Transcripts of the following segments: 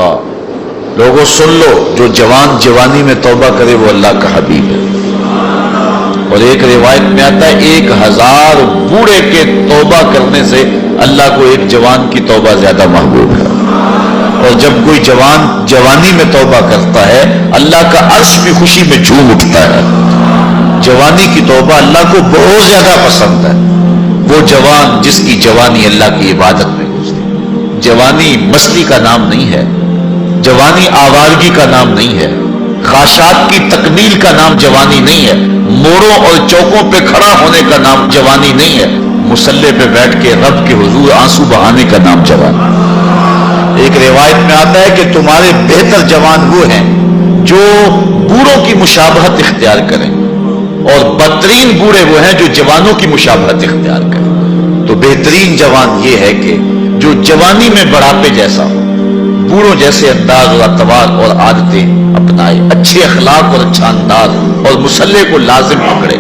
اللہ، لوگوں سن لو، جو جوان جوانی میں توبہ کرے وہ اللہ کا حبیب ہے۔ اور ایک روایت میں آتا ہے 1000 بوڑھے کے توبہ کرنے سے اللہ کو ایک جوان کی توبہ زیادہ محبوب ہے۔ اور جب کوئی جوان جوانی میں توبہ کرتا ہے اللہ کا عرش بھی خوشی میں جھوم اٹھتا ہے۔ جوانی کی توبہ اللہ کو بہت زیادہ پسند ہے۔ وہ جوان جس کی جوانی اللہ کی عبادت میں گزری۔ جوانی مستی کا نام نہیں ہے، جوانی آوارگی کا نام نہیں ہے، خواہشات کی تکمیل کا نام جوانی نہیں ہے، موڑوں اور چوکوں پہ کھڑا ہونے کا نام جوانی نہیں ہے، مصلی پہ بیٹھ کے رب کے حضور آنسو بہانے کا نام جوانی۔ ایک روایت میں آتا ہے کہ تمہارے بہتر جوان وہ ہیں جو بوڑھوں کی مشابہت اختیار کریں، اور بدترین بوڑھے وہ ہیں جو جوانوں کی مشابہت اختیار کریں۔ تو بہترین جوان یہ ہے کہ جو جوانی میں بڑھاپے جیسا ہو، بوڑھوں جیسے انداز اور اطوار اور عادتیں اپنائے، اچھے اخلاق اور اچھا انداز اور مصلی کو لازم پکڑے۔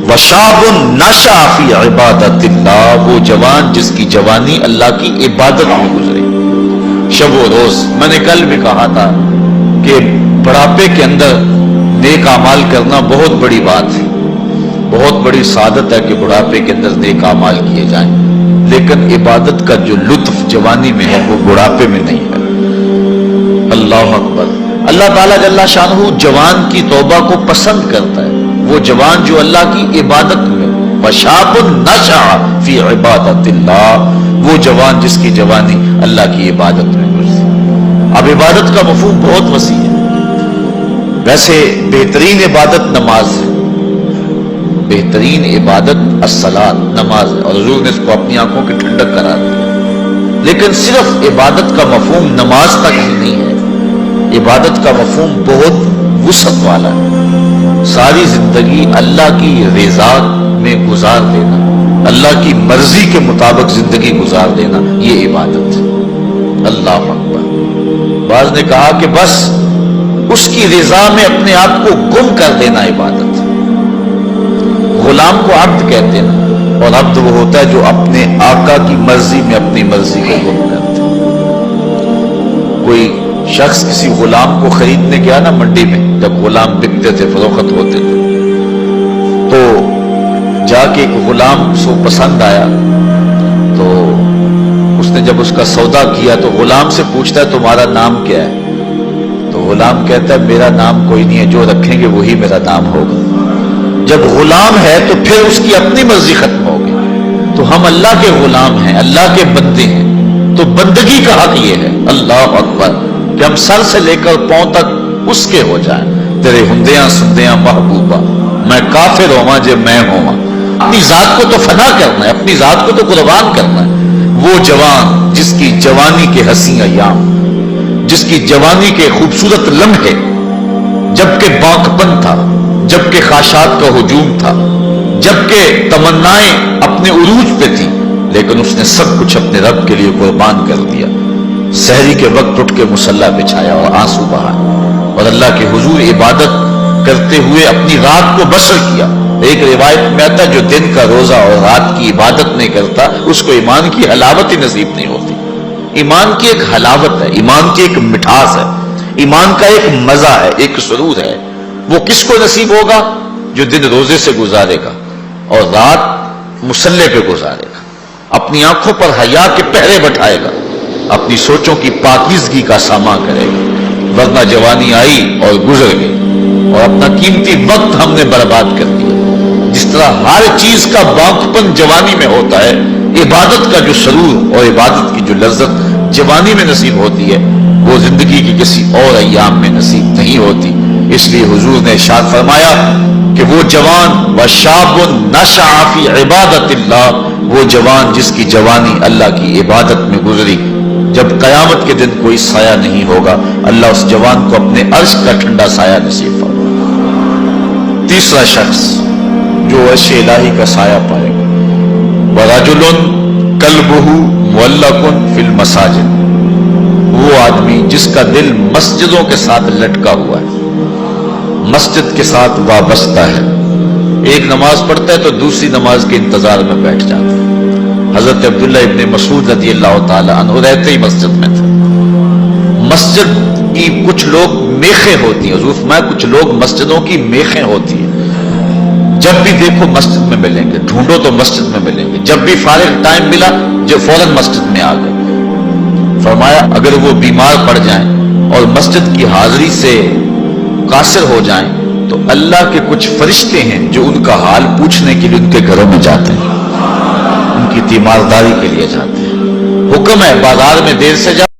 وشاب نشأ فی عبادت اللہ، وہ جوان جس کی جوانی اللہ کی عبادت میں گزرے۔ شب و روز، میں نے کل بھی کہا تھا کہ بڑھاپے کے اندر نیک اعمال کرنا بہت بڑی بات ہے، بہت بڑی سعادت ہے کہ بڑھاپے کے اندر نیک اعمال کیے جائیں، لیکن عبادت کا جو لطف جوانی میں ہے وہ بڑھاپے میں نہیں ہے۔ اللہ اکبر۔ اللہ تعالیٰ جل شانہ جوان کی توبہ کو پسند کرتا ہے، وہ جوان جو اللہ کی عبادت میں، وشاب نشأ فی عبادت اللہ، وہ جوان جس کی جوانی اللہ کی عبادت میں گزری۔ اب عبادت کا مفہوم بہت وسیع ہے۔ ویسے بہترین عبادت نماز ہے، بہترین عبادت الصلاۃ، نماز ہے، اور حضور نے اس کو اپنی آنکھوں کی ٹھنڈک قرار دیا۔ لیکن صرف عبادت کا مفہوم نماز تک ہی نہیں ہے، عبادت کا مفہوم بہت وسعت والا ہے۔ ساری زندگی اللہ کی رضا میں گزار دینا، اللہ کی مرضی کے مطابق زندگی گزار دینا، یہ عبادت ہے۔ اللہ اکبر۔ بعض نے کہا کہ بس اس کی رضا میں اپنے آپ کو گم کر دینا عبادت ہے۔ غلام کو عبد کہتے ہیں، اور عبد وہ ہوتا ہے جو اپنے آقا کی مرضی میں اپنی مرضی کو گم کرتے ہیں۔ کوئی شخص کسی غلام کو خریدنے گیا نا منڈی میں، جب غلام بکتے تھے، فروخت ہوتے تھے، تو جا کے ایک غلام اس کو پسند آیا، تو اس نے جب اس کا سودا کیا تو غلام سے پوچھتا ہے تمہارا نام کیا ہے؟ تو غلام کہتا ہے میرا نام کوئی نہیں ہے، جو رکھیں گے وہی میرا نام ہوگا۔ جب غلام ہے تو پھر اس کی اپنی مرضی ختم ہوگی۔ تو ہم اللہ کے غلام ہیں، اللہ کے بندے ہیں، تو بندگی کا حق یہ ہے، اللہ اکبر، کہ ہم سر سے لے کر پاؤں تک اس کے ہو جائیں۔ تیرے ہندیاں سندیاں محبوبہ، میں کافر ہوا جے میں ہوا۔ اپنی ذات کو تو فنا کرنا ہے، اپنی ذات کو تو قربان کرنا ہے۔ وہ جوان جس کی جوانی کے حسین ایام، جس کی جوانی کے خوبصورت لمحے، جبکہ باکپن تھا، جبکہ خواہشات کا ہجوم تھا، جبکہ تمنائیں اپنے عروج پہ تھی، لیکن اس نے سب کچھ اپنے رب کے لیے قربان کر دیا۔ سحری کے وقت اٹھ کے مصلی بچھایا اور آنسو بہائے، اور اللہ کے حضور عبادت کرتے ہوئے اپنی رات کو بسر کیا۔ ایک روایت میں آتا ہے جو دن کا روزہ اور رات کی عبادت نہیں کرتا اس کو ایمان کی حلاوت ہی نصیب نہیں ہوتی۔ ایمان کی ایک حلاوت ہے، ایمان کی ایک مٹھاس ہے، ایمان کا ایک مزہ ہے، ایک سرور ہے۔ وہ کس کو نصیب ہوگا؟ جو دن روزے سے گزارے گا اور رات مصلی پہ گزارے گا، اپنی آنکھوں پر حیا کے پہرے بٹھائے گا، اپنی سوچوں کی پاکیزگی کا سامان کرے گا۔ ورنہ جوانی آئی اور گزر گئی، اور اپنا قیمتی وقت ہم نے برباد کر دیا۔ جس طرح ہر چیز کا باقپن جوانی میں ہوتا ہے، عبادت کا جو سرور اور عبادت کی جو لذت جوانی میں نصیب ہوتی ہے، وہ زندگی کی کسی اور ایام میں نصیب نہیں ہوتی۔ اس لیے حضور نے ارشاد فرمایا کہ وہ جوان وشاب نشأ فی عبادت اللہ، وہ جوان جس کی جوانی اللہ کی عبادت میں گزری، جب قیامت کے دن کوئی سایہ نہیں ہوگا، اللہ اس جوان کو اپنے عرش کا ٹھنڈا سایہ نصیب فرمائے۔ تیسرا شخص جو عرش الہی کا سایہ پائے گا، وَرَجُلٌ قَلْبُهُ مُعَلَّقٌ فِي الْمَسَاجِدِ، وہ آدمی جس کا دل مسجدوں کے ساتھ لٹکا ہوا ہے، مسجد کے ساتھ وابستہ ہے، ایک نماز پڑھتا ہے تو دوسری نماز کے انتظار میں بیٹھ جاتا ہے۔ حضرت عبداللہ ابن مسعود رضی اللہ تعالی عنہ رہتے ہی مسجد میں تھے، مسجد کی کچھ لوگ میخیں ہوتی ہیں، حضور فرمایا کچھ لوگ مسجدوں کی میخیں ہوتی ہیں، جب بھی دیکھو مسجد میں ملیں گے، ڈھونڈو تو مسجد میں ملیں گے، جب بھی فارغ ٹائم ملا جو فوراً مسجد میں آ گئے۔ فرمایا اگر وہ بیمار پڑ جائیں اور مسجد کی حاضری سے قاصر ہو جائیں تو اللہ کے کچھ فرشتے ہیں جو ان کا حال پوچھنے کے لیے ان کے گھروں میں جاتے ہیں، ان کی تیمارداری کے لیے جاتے ہیں۔ حکم ہے بازار میں دیر سے جاؤ